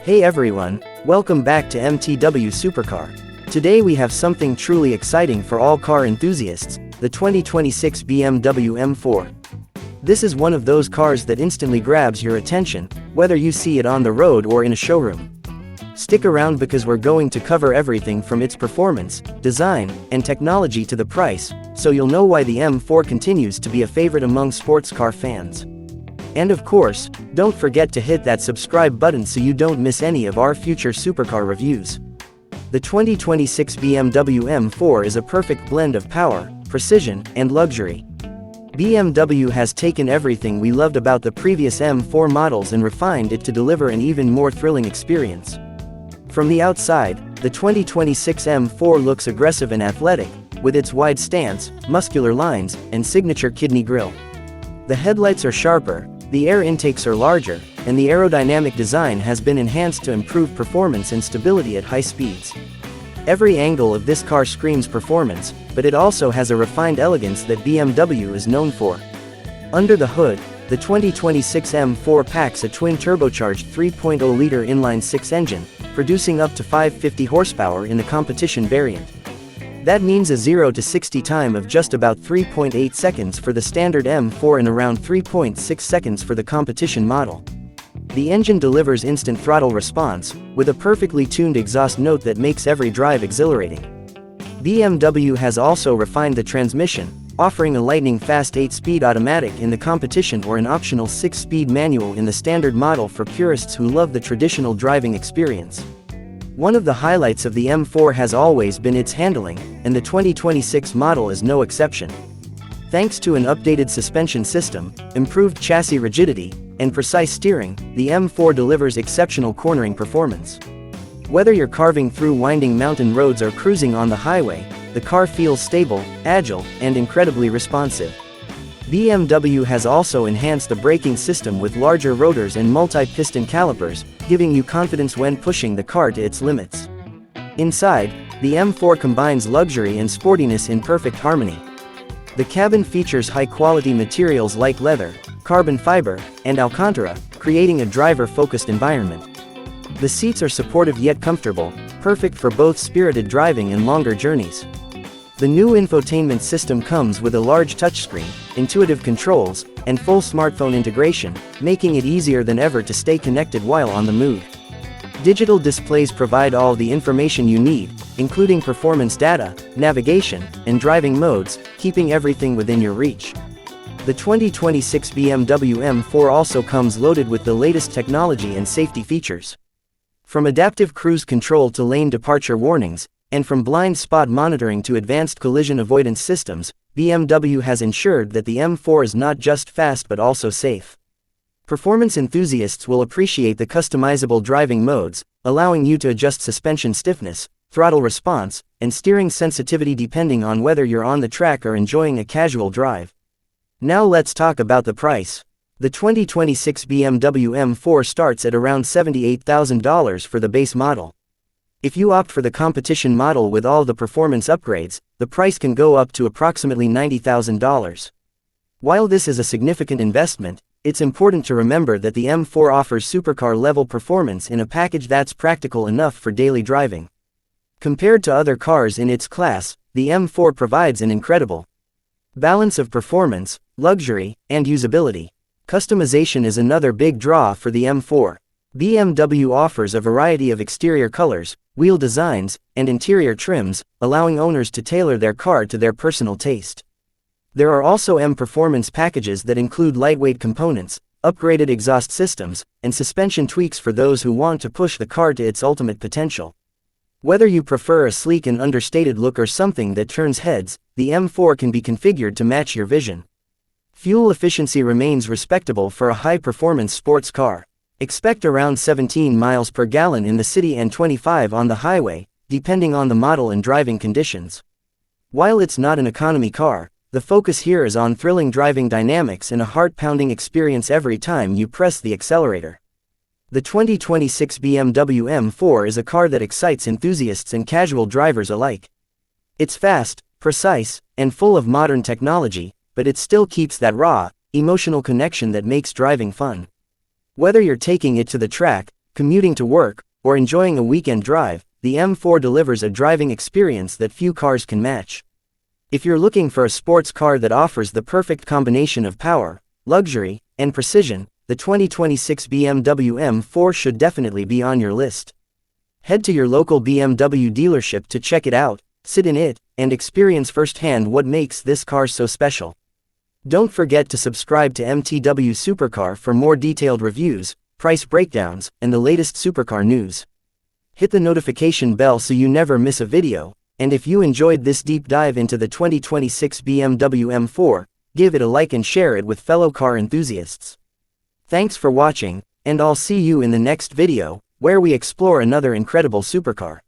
Hey everyone, welcome back to MTW Supercar. Today we have something truly exciting for all car enthusiasts, the 2026 BMW M4. This is one of those cars that instantly grabs your attention, whether you see it on the road or in a showroom. Stick around because we're going to cover everything from its performance, design, and technology to the price, so you'll know why the M4 continues to be a favorite among sports car fans. And of course, don't forget to hit that subscribe button so you don't miss any of our future supercar reviews. The 2026 BMW M4 is a perfect blend of power, precision, and luxury. BMW has taken everything we loved about the previous M4 models and refined it to deliver an even more thrilling experience. From the outside, the 2026 M4 looks aggressive and athletic, with its wide stance, muscular lines, and signature kidney grille. The headlights are sharper, the air intakes are larger, and the aerodynamic design has been enhanced to improve performance and stability at high speeds. Every angle of this car screams performance, but it also has a refined elegance that BMW is known for. Under the hood, the 2026 M4 packs a twin-turbocharged 3.0-liter inline-six engine, producing up to 550 horsepower in the competition variant. That means a 0 to 60 time of just about 3.8 seconds for the standard M4 and around 3.6 seconds for the competition model. The engine delivers instant throttle response, with a perfectly tuned exhaust note that makes every drive exhilarating. BMW has also refined the transmission, offering a lightning-fast 8-speed automatic in the competition or an optional 6-speed manual in the standard model for purists who love the traditional driving experience. One of the highlights of the M4 has always been its handling, and the 2026 model is no exception. Thanks to an updated suspension system, improved chassis rigidity, and precise steering, the M4 delivers exceptional cornering performance. Whether you're carving through winding mountain roads or cruising on the highway, the car feels stable, agile, and incredibly responsive. BMW has also enhanced the braking system with larger rotors and multi-piston calipers, giving you confidence when pushing the car to its limits. Inside, the M4 combines luxury and sportiness in perfect harmony. The cabin features high-quality materials like leather, carbon fiber, and Alcantara, creating a driver-focused environment. The seats are supportive yet comfortable, perfect for both spirited driving and longer journeys. The new infotainment system comes with a large touchscreen, intuitive controls, and full smartphone integration, making it easier than ever to stay connected while on the move. Digital displays provide all the information you need, including performance data, navigation, and driving modes, keeping everything within your reach. The 2026 BMW M4 also comes loaded with the latest technology and safety features. From adaptive cruise control to lane departure warnings, and from blind spot monitoring to advanced collision avoidance systems, BMW has ensured that the M4 is not just fast but also safe. Performance enthusiasts will appreciate the customizable driving modes, allowing you to adjust suspension stiffness, throttle response, and steering sensitivity depending on whether you're on the track or enjoying a casual drive. Now let's talk about the price. The 2026 BMW M4 starts at around $78,000 for the base model. If you opt for the competition model with all the performance upgrades, the price can go up to approximately $90,000. While this is a significant investment, it's important to remember that the M4 offers supercar-level performance in a package that's practical enough for daily driving. Compared to other cars in its class, the M4 provides an incredible balance of performance, luxury, and usability. Customization is another big draw for the M4. BMW offers a variety of exterior colors, wheel designs, and interior trims, allowing owners to tailor their car to their personal taste. There are also M performance packages that include lightweight components, upgraded exhaust systems, and suspension tweaks for those who want to push the car to its ultimate potential. Whether you prefer a sleek and understated look or something that turns heads, the M4 can be configured to match your vision. Fuel efficiency remains respectable for a high-performance sports car. Expect around 17 miles per gallon in the city and 25 on the highway, depending on the model and driving conditions. While it's not an economy car, the focus here is on thrilling driving dynamics and a heart-pounding experience every time you press the accelerator. The 2026 BMW M4 is a car that excites enthusiasts and casual drivers alike. It's fast, precise, and full of modern technology, but it still keeps that raw, emotional connection that makes driving fun. Whether you're taking it to the track, Commuting to work, or enjoying a weekend drive, the M4 delivers a driving experience that few cars can match. If you're looking for a sports car that offers the perfect combination of power, luxury, and precision, the 2026 BMW M4 should definitely be on your list. Head to your local BMW dealership to check it out, sit in it, and experience firsthand what makes this car so special. Don't forget to subscribe to MTW Supercar for more detailed reviews, price breakdowns, and the latest supercar news. Hit the notification bell so you never miss a video, and if you enjoyed this deep dive into the 2026 BMW M4, give it a like and share it with fellow car enthusiasts. Thanks for watching, and I'll see you in the next video, where we explore another incredible supercar.